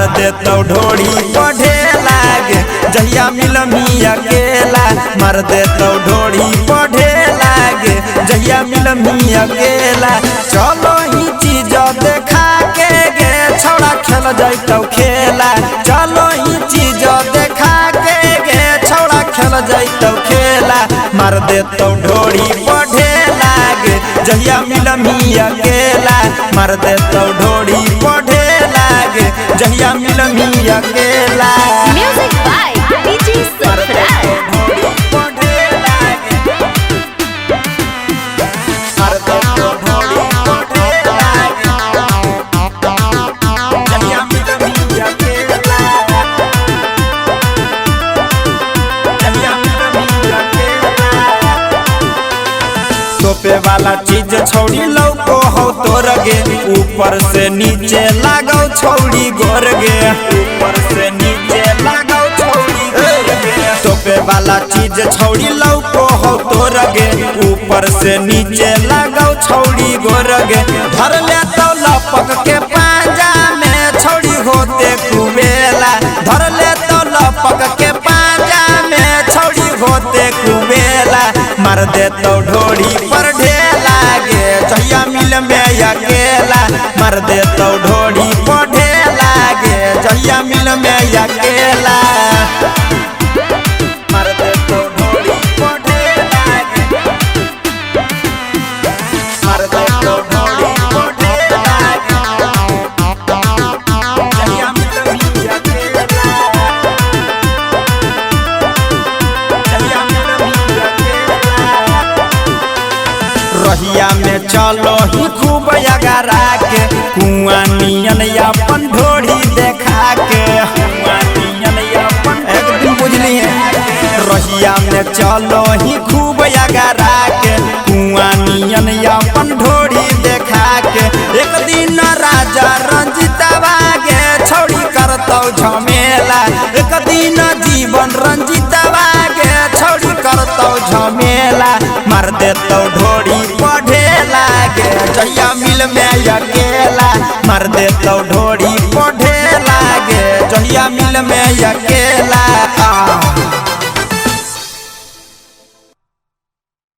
मार देतौ ढोड़ी पढ़े लागे जहिया मिलमी अकेला मार देतौ ढोड़ी पढ़े लागे जहिया मिलमी अकेला चलो ही चीज देखा के गे छौड़ा खेल जैतौ खेला चलो ही चीज देखा के गे छौड़ा खेल जैतौ खेला मार देतौ ढोड़ी पढ़े लागे जहिया मिलमी अकेला मार देतौ ढोड़ी पढ़े लागे जहिया मिलमी अकेला म्यूजिक बाय डीजे सरफराज तोपे वाला चीज छौड़ी लौको हो तोर गे ऊपर से नीचे लागौ छौड़ी गोर गे ऊपर से नीचे लागौ छौड़ी गोर गे तोपे वाला चीज छौड़ी लौको हो तोर गे ऊपर से नीचे लागौ छौड़ी गोर गे धर ले तो लपक के पांजा में छौड़ी होते कुबेला धर ले तो लपक के पांजा में छौड़ी होते कुबेला मार देतौ ढोड़ी पर ढेला गे जहिया मिल में अकेला मार देतौ ढोड़ी पढ़े लागे जहिया मिल में अकेला मार देतौ ढोड़ी पढ़े लागे मार देतौ ढोड़ी पढ़े लागे जहिया मिल में अकेला जहिया मिल में अकेला रहिया में चलो ही खूब अगरा के कुआं नियन अपन ढोड़ी देखा के कुआं नियन अपन एक दिन बुझली है रहिया में चलो ही खूब अगरा के कुआं नियन अपन ढोड़ी देखा के एक दिन राजा रंजितवा गे छौड़ी करतौ झमेला एक दिन जीवन रंजितवा गे छौड़ी करतौ झमेला मार देतौ ढोड़ी पढ़े लागे जहिया मिल में अकेला मार देतौ ढोड़ी पढ़े लागे जहिया मिल में अकेला